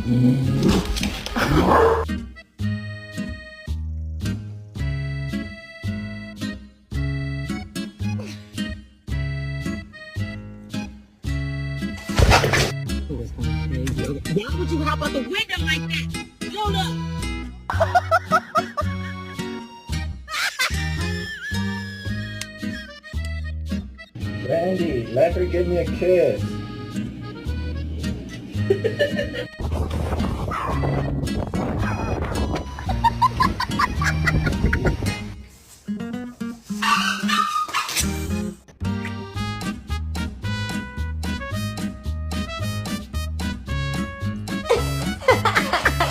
Why would you hop out the window like that? Hold up. Randy, let her give me a kiss.